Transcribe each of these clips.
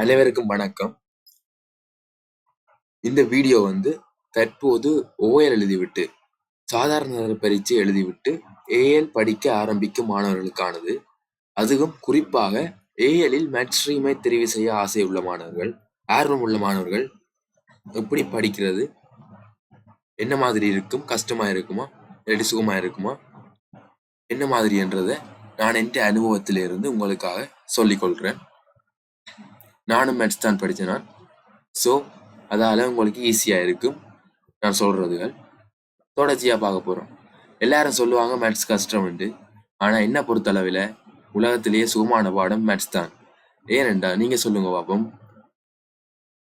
அனைவருக்கும் வணக்கம். இந்த வீடியோ தற்போது ஓஎல் எழுதிவிட்டு சாதாரண பரீட்சை எழுதிவிட்டு ஏஎல் படிக்க ஆரம்பிக்கும் மாணவர்களுக்கானது. அதுவும் குறிப்பாக ஏஎல்லில் மேத்ஸ் ஸ்ட்ரீமை தெரிவு செய்ய ஆசை உள்ள மாணவர்கள், ஆர்வம் உள்ள மாணவர்கள் எப்படி படிக்கிறது, என்ன மாதிரி இருக்கும், கஷ்டமா இருக்குமா இல்லாட்டி சுகமா இருக்குமா, என்ன மாதிரி என்றதை நான் என் அனுபவத்திலிருந்து உங்களுக்காக சொல்லிக்கொள்கிறேன். நானும் மேத்ஸ் தான் படித்தேன். ஸோ அதால் உங்களுக்கு ஈஸியாக இருக்கும் நான் சொல்கிறதுகள். தொடர்ச்சியாக பார்க்க போகிறோம். எல்லாரும் சொல்லுவாங்க மேத்ஸ் கஷ்டம்ண்டு. ஆனால் என்ன பொறுத்தளவில் உலகத்திலேயே சுகமான பாடம் மேத்ஸ் தான். ஏனெண்டா நீங்கள் சொல்லுங்க பாப்போம்.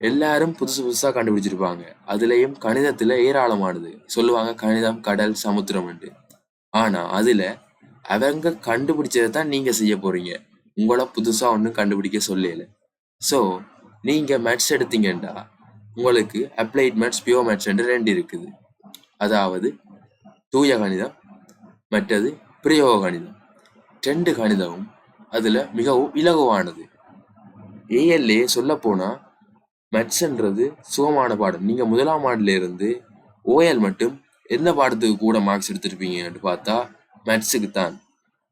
எல்லாரும் புதுசு புதுசாக கண்டுபிடிச்சிருப்பாங்க. அதுலேயும் கணிதத்தில் ஏராளமானது சொல்லுவாங்க, கணிதம் கடல் சமுத்திரம்ண்டு. ஆனால் அதில் அவங்க கண்டுபிடிச்சதை தான் நீங்கள் செய்ய போகிறீங்க. உங்களை புதுசாக ஒன்றும் கண்டுபிடிக்க சொல்லல. ஸோ நீங்கள் மேத்ஸ் எடுத்தீங்கன்னா உங்களுக்கு அப்ளைட் மேத்ஸ், பியூர் மேத்ஸ் என்று 2 இருக்குது. அதாவது தூய கணிதம் மற்றது பிரயோக கணிதம். 2 கணிதமும் அதில் மிகவும் இலகுவானது. ஏஎல்ஏ சொல்ல போனால் மேத்ஸ்ன்றது சுகமான பாடம். நீங்கள் முதலாம் ஆண்டுல இருந்து ஓஎல் மட்டும் எந்த பாடத்துக்கு கூட மார்க்ஸ் எடுத்துருப்பீங்கன்னு பார்த்தா மேத்ஸுக்கு தான்.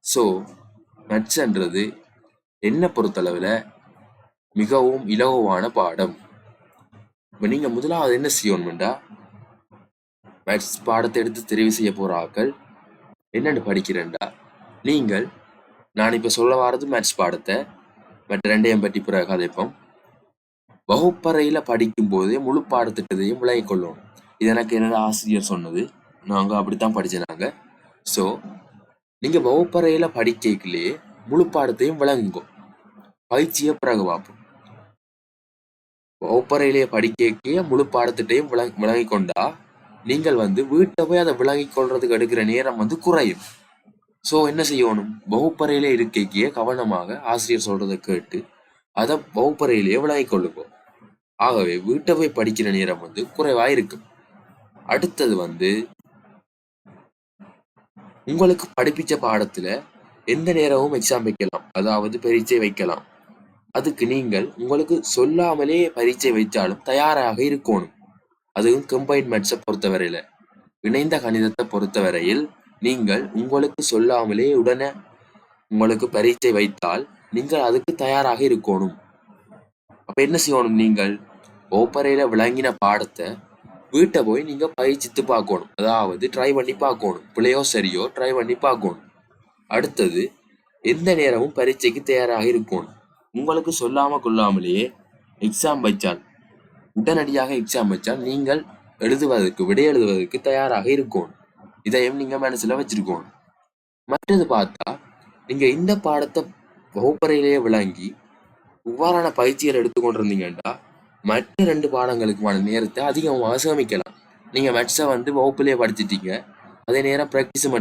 ஸோ மேத்ஸ்ன்றது என்ன பொறுத்தளவில் மிகவும் இலகுவான பாடம். இப்போ நீங்கள் முதலாவது என்ன செய்யணும்டா, மேத்ஸ் பாடத்தை எடுத்து தெரிவு செய்ய போகிற ஆக்கள் என்னென்னு படிக்கிறேன்டா, நீங்கள் நான் இப்போ சொல்ல வாரது மேத்ஸ் பாடத்தை மற்ற 2ஐயும் பற்றி பிற கதைப்போம். வகுப்பறையில் படிக்கும் போதே முழு பாடத்திட்டத்தையும் விளங்கி கொள்ளணும். இது எனக்கு என்னோட ஆசிரியர் சொன்னது. நாங்கள் அப்படித்தான் படித்தோம். ஸோ நீங்கள் வகுப்பறையில் படிக்கலையே முழு பாடத்தையும் விளங்குங்க. பயிற்சியை பிறகு பார்ப்போம். வகுப்பறையிலேயே படிக்க முழு பாடத்திட்டையும் விளங்கி கொண்டா நீங்கள் வீட்டை போய் அதை விளங்கி கொள்றதுக்கு எடுக்கிற நேரம் குறையும். ஸோ என்ன செய்யணும், வகுப்பறையிலே இருக்கைக்கே கவனமாக ஆசிரியர் சொல்றதை கேட்டு அதை வகுப்பறையிலேயே விளங்கி கொள்ளுங்க. ஆகவே வீட்டை போய் படிக்கிற நேரம் குறைவா இருக்கும். அடுத்தது உங்களுக்கு படிப்பிச்ச பாடத்துல எந்த நேரமும் எக்ஸாம் வைக்கலாம், அதாவது பரீட்சை வைக்கலாம். அதுக்கு நீங்கள் உங்களுக்கு சொல்லாமலே பரீட்சை வைத்தாலும் தயாராக இருக்கணும். அதுவும் கம்பைன்ட் மேத்ஸை பொறுத்தவரையில, இணைந்த கணிதத்தை பொறுத்தவரையில் நீங்கள் உங்களுக்கு சொல்லாமலே உடனே உங்களுக்கு பரீட்சை வைத்தால் நீங்கள் அதுக்கு தயாராக இருக்கணும். அப்ப என்ன செய்யணும், நீங்கள் வகுப்பறையில விளங்கின பாடத்தை வீட்டை போய் நீங்க பயிற்சித்து பார்க்கணும். அதாவது ட்ரை பண்ணி பார்க்கணும். பிள்ளையோ சரியோ ட்ரை பண்ணி பார்க்கணும். அடுத்தது எந்த நேரமும் பரீட்சைக்கு தயாராக இருக்கணும். உங்களுக்கு சொல்லாம கொள்ளாமலேயே எக்ஸாம் வச்சால், உடனடியாக எக்ஸாம் வச்சால் நீங்கள் விடை எழுதுவதற்கு தயாராக இருக்கணும். இதையும் நீங்க மனசுல வச்சிருக்கணும். மற்றது பார்த்தா, நீங்க இந்த பாடத்தை வகுப்பறையிலேயே விளங்கி இவ்வாறான பயிற்சிகள் எடுத்துக்கொண்டிருந்தீங்கன்னா மற்ற 2 பாடங்களுக்குமான நேரத்தை அதிகமாக சேமிக்கலாம். நீங்க மேத்ஸை வகுப்பிலேயே படிச்சிட்டீங்க, அதே நேரம் ப்ராக்டிஸும்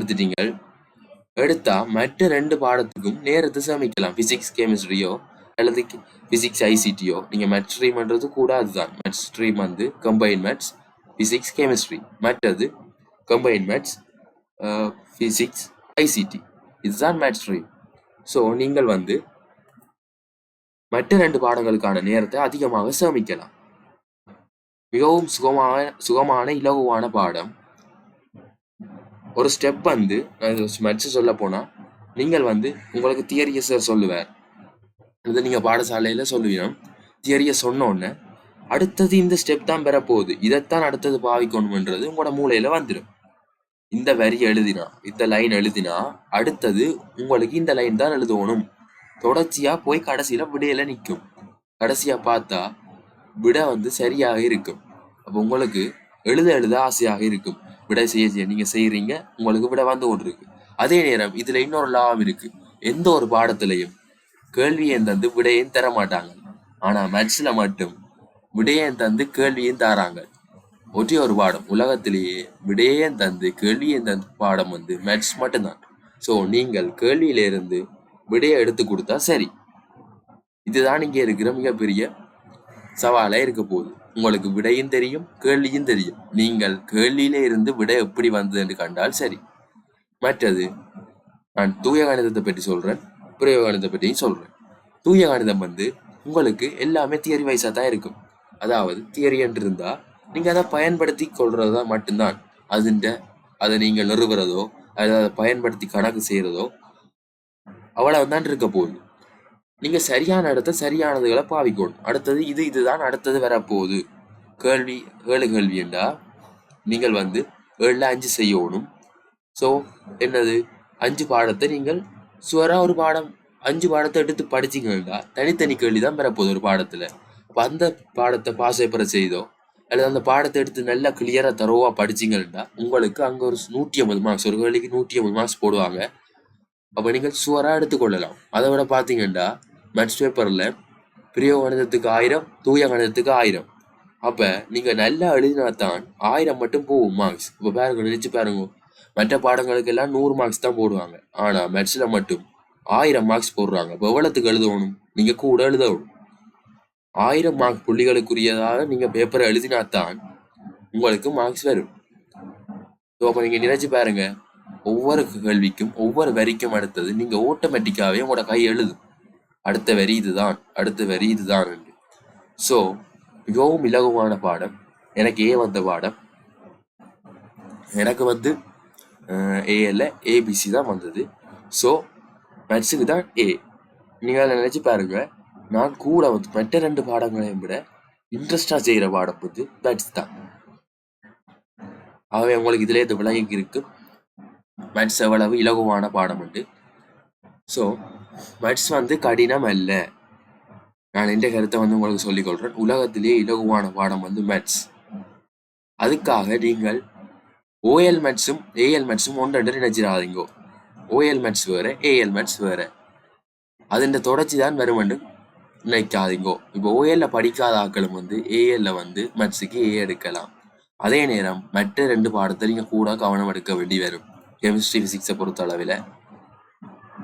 எடுத்தா மற்ற 2 பாடத்துக்கும் நேரத்தை சேமிக்கலாம். பிசிக்ஸ் கெமிஸ்ட்ரியோ அல்லது பிசிக்ஸ் ஐசிடியோ. நீங்க மேத்ஸ் ஸ்ட்ரீம் பண்றது கூட அதுதான். Maths stream combine maths, physics chemistry. மற்றது கம்பைன் மேத்ஸ், பிசிக்ஸ் ஐசிடி. இதுதான் மேத்ஸ் ஸ்ட்ரீம். ஸோ நீங்கள் மற்ற 2 பாடங்களுக்கான நேரத்தை அதிகமாக சேமிக்கலாம். மிகவும் சுகமான இலகுவான பாடம். ஒரு ஸ்டெப் மேத்ஸ் சொல்ல போனா, நீங்கள் உங்களுக்கு தியரியை சார் சொல்லுவார், இது நீங்க பாடசாலையில சொல்லுவீங்க. தியரியை சொன்னோன்னு அடுத்தது இந்த ஸ்டெப் தான் பெறப்போகுது, இதைத்தான் அடுத்தது பாவிக்கணும்ன்றது உங்களோட மூளையில வந்துடும். இந்த வரி எழுதினா, இந்த லைன் எழுதினா அடுத்தது உங்களுக்கு இந்த லைன் தான் எழுதணும். தொடர்ச்சியா போய் கடைசியில விடையில நிற்கும். கடைசியா பார்த்தா விடை சரியாக இருக்கும். அப்போ உங்களுக்கு எழுத ஆசையாக இருக்கும். விடை செய்ய நீங்க செய்யறீங்க, உங்களுக்கு விடை கொண்டிருக்கு. அதே நேரம் இதுல இன்னொரு லாபம் இருக்கு. எந்த ஒரு பாடத்திலையும் கேள்வியும் தந்து விடையும் தர மாட்டாங்க. ஆனா மேத்ஸ்ல மட்டும் விடையும் தந்து கேள்வியும் தராங்க. ஒரே ஒரு பாடம் உலகத்திலேயே விடையும் தந்து கேள்வியும் தந்து பாடம் மேத்ஸ் மட்டும்தான். ஸோ நீங்கள் கேள்வியில இருந்து விடையை எடுத்து கொடுத்தா சரி. இதுதான் இங்க இருக்கிற மிகப்பெரிய சவாலா இருக்க போகுது. உங்களுக்கு விடையும் தெரியும், கேள்வியும் தெரியும். நீங்கள் கேள்வியில இருந்து விடை எப்படி வந்தது என்று கண்டால் சரி. மற்றது நான் தூய கணிதத்தை பற்றி சொல்றேன், பிரயோக கணிதத்தை பற்றியும் சொல்றேன். தூய கணிதம் உங்களுக்கு எல்லாமே தியரி வைஸாக தான் இருக்கும். அதாவது தியரி என்று இருந்தால் நீங்கள் அதை பயன்படுத்தி கொள்வது தான் மட்டும்தான். அதை நீங்கள் நிறுவுறதோ அல்லது அதை பயன்படுத்தி கணக்கு செய்கிறதோ அவ்வளவுதான் இருக்க போகுது. நீங்கள் சரியான இடத்த சரியானதுகளை பாவிக்கணும். அடுத்தது இதுதான் அடுத்தது வரப்போகுது. கேள்வி 7 கேள்வி என்றா நீங்கள் 7ல் 5 செய்யணும். ஸோ என்னது 5 பாடத்தை நீங்கள் சுவராக ஒரு பாடம் 5 பாடத்தை எடுத்து படிச்சிங்கன்னா தனித்தனி கேள்வி தான் பெறப்போகுது ஒரு பாடத்தில். இப்போ அந்த பாடத்தை பாஸ் பேப்பரை செய்தோ அல்லது அந்த பாடத்தை எடுத்து நல்லா கிளியராக தரோவாக படிச்சிங்கன்னா உங்களுக்கு அங்கே ஒரு 150 மார்க்ஸ், ஒரு கேள்விக்கு 150 மார்க்ஸ் போடுவாங்க. அப்போ நீங்கள் சுவராக எடுத்துக்கொள்ளலாம். அதை விட பார்த்தீங்கன்னா மேத்ஸ் பேப்பரில் பிரிய கணிதத்துக்கு 1000, தூய கணிதத்துக்கு 1000. அப்போ நீங்கள் நல்லா எழுதினா தான் 1000 மட்டும் போகும் மார்க்ஸ். இப்போ பாருங்க, நினைச்சு பாருங்க, மற்ற பாடங்களுக்கெல்லாம் 100 மார்க்ஸ் தான் போடுவாங்க. ஆனால் மேத்ஸில் மட்டும் 1000 மார்க்ஸ் போடுறாங்க. இப்போ எவ்வளோத்துக்கு எழுதணும்? நீங்கள் கூட எழுதணும். 1000 மார்க் புள்ளிகளுக்குரியதாக நீங்கள் பேப்பரை எழுதினா தான் உங்களுக்கு மார்க்ஸ் வரும். ஸோ அப்போ நீங்கள் நினைச்சு பாருங்க, ஒவ்வொரு கேள்விக்கும் ஒவ்வொரு வரிக்கும் அடுத்தது நீங்கள் ஆட்டோமேட்டிக்காகவே உங்களோட கை எழுதும். அடுத்த வரி இதுதான், அடுத்த வரி இதுதான் என்று. ஸோ மிகவும் இலகுவான பாடம். எனக்கு வந்த பாடம் எனக்கு ஏஎல்ல ஏபிசி தான் வந்தது. ஸோ மேத்ஸுக்கு தான் ஏ. நீங்கள் நினைச்சு பாருங்க, நான் கூட மற்ற 2 பாடங்களையும் விட இன்ட்ரெஸ்டாக செய்கிற பாடம் மேத்ஸ் தான். ஆகவே உங்களுக்கு இதிலே இந்த விலகி இருக்கு மேத்ஸ் எவ்வளவு இலகுவான பாடம் உண்டு. ஸோ மேத்ஸ் கடினம் அல்ல. நான் எந்த கருத்தை உங்களுக்கு சொல்லிக்கொள்கிறேன். உலகத்திலே இலகுவான பாடம் மேத்ஸ். அதுக்காக நீங்கள் ஓஎல் மேத்ஸும் ஏஎல் மேத்ஸும் ஒன்றென்று நினைச்சிடாதீங்கோ. ஓஎல் மேத்ஸ் வேறு, ஏஎல் மேத்ஸ் வேறு. அதுன்ற தொடர்ச்சி தான் வருமென்று நினைக்காதீங்கோ. இப்போ ஓஎல்ல படிக்காத ஆக்களும் ஏஎல்ல மேத்ஸுக்கு ஏ எடுக்கலாம். அதே நேரம் மற்ற 2 பாடத்தை நீங்கள் கூட கவனம் எடுக்க வேண்டி வரும். கெமிஸ்ட்ரி, ஃபிசிக்ஸை பொறுத்த அளவில்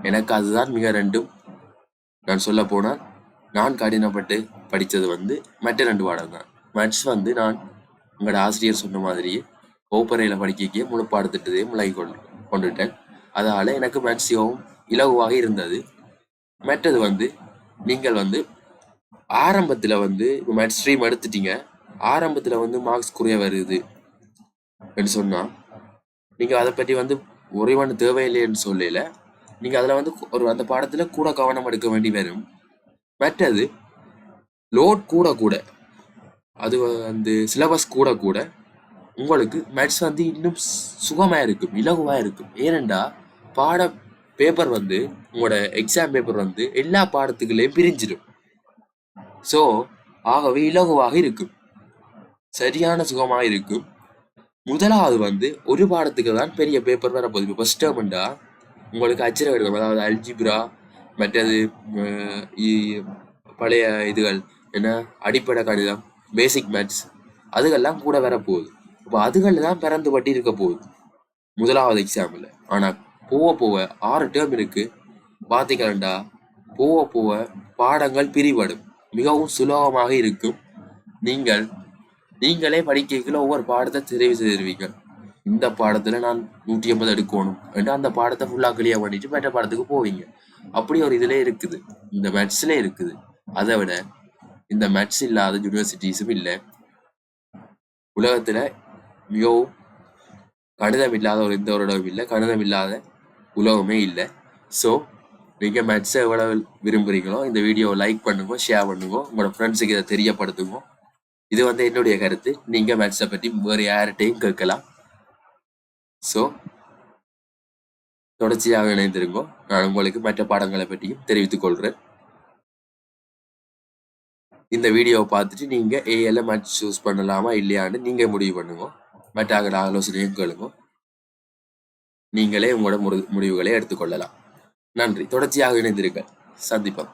எனக்கு அதுதான் மிக 2ம். நான் சொல்ல போனால் நான் கடினப்பட்டு படித்தது மற்ற 2 பாடம் தான். மேத்ஸ் நான் உங்களோட ஆசிரியர் சொன்ன மாதிரியே வகுப்பறையில் படிக்க முழு பாடத்திட்டதே முழங்கி கொண்டுட்டேன். அதனால் எனக்கு மேத்ஸியவும் இலகுவாக இருந்தது. மற்றது நீங்கள் ஆரம்பத்தில் இப்போ மேத்ஸ் ஸ்ட்ரீம் எடுத்துட்டீங்க, ஆரம்பத்தில் மார்க்ஸ் குறைய வருது என்று சொன்னால் நீங்கள் அதை பற்றி உறைவான தேவையில்லைன்னு சொல்லல. நீங்கள் அதில் அந்த பாடத்தில் கூட கவனம் எடுக்க வேண்டி வரும். மற்றது லோட் கூட அது சிலபஸ் கூட உங்களுக்கு மேத்ஸ் இன்னும் சுகமாக இருக்கும், இலகுவாக இருக்கும். ஏனெண்டா பாட பேப்பர் உங்களோட எக்ஸாம் பேப்பர் எல்லா பாடத்துக்குள்ளேயும் பிரிஞ்சிடும். ஸோ ஆகவே இலகுவாக இருக்கும், சரியான சுகமாக இருக்கும். முதலாவது ஒரு பாடத்துக்கு தான் பெரிய பேப்பர் வரப்போகுது. இப்போ ஃபர்ஸ்ட் டேர்ம்ண்டா உங்களுக்கு அச்சர கணிதம், அதாவது அல்ஜிப்ரா, மற்றது பழைய இதுகள் என்ன அடிப்படை கணிதம், பேசிக் மேத்ஸ், அதுகெல்லாம் கூட வரப்போகுது. இப்போ அதுகளில் தான் பிறந்து பட்டி இருக்க போகுது முதலாவது எக்ஸாம்பிள். ஆனால் போக 6 டேர்ம் இருக்கு பார்த்தீங்கன்னா போக பாடங்கள் பிரிபடும், மிகவும் சுலபமாக இருக்கும். நீங்களே படிக்கல ஒவ்வொரு பாடத்தை தெரிவு செய்திருவீங்க. இந்த பாடத்துல நான் 150 எடுக்கணும் என்று அந்த பாடத்தை ஃபுல்லா கிளியர் பண்ணிட்டு மற்ற பாடத்துக்கு போவீங்க. அப்படி ஒரு இதுல இருக்குது, இந்த மேத்ஸ்ல இருக்குது. அதை விட இந்த மேத்ஸ் இல்லாத யூனிவர்சிட்டிஸும் இல்லை. உலகத்துல மிகவும் கணிதம் இல்லாத எந்த ஒரு இடமும் இல்லை, கணிதம் இல்லாத உலகமே இல்லை. ஸோ நீங்க மேத்ஸை எவ்வளவு விரும்புறீங்களோ இந்த வீடியோவை லைக் பண்ணுங்க, ஷேர் பண்ணுங்க, உங்களோட ஃப்ரெண்ட்ஸுக்கு இதை தெரியப்படுத்துங்க. இது என்னுடைய கருத்து. நீங்க மேத்ஸை பற்றி வேறு யார்கிட்டையும் கேட்கலாம். ஸோ தொடர்ச்சியாக இணைந்திருங்கோ. நான் உங்களுக்கு மற்ற பாடங்களை பற்றியும் தெரிவித்துக் கொள்கிறேன். இந்த வீடியோவை பார்த்துட்டு நீங்க ஏஎல்ல மேத்ஸ் சூஸ் பண்ணலாமா இல்லையான்னு நீங்க முடிவு பண்ணுங்க. மற்ற ஆலோசனையும் கேளுங்க. நீங்களே உங்களோட முடிவுகளை எடுத்துக்கொள்ளலாம். நன்றி. தொடர்ச்சியாக இணைந்திருங்கள். சந்திப்போம்.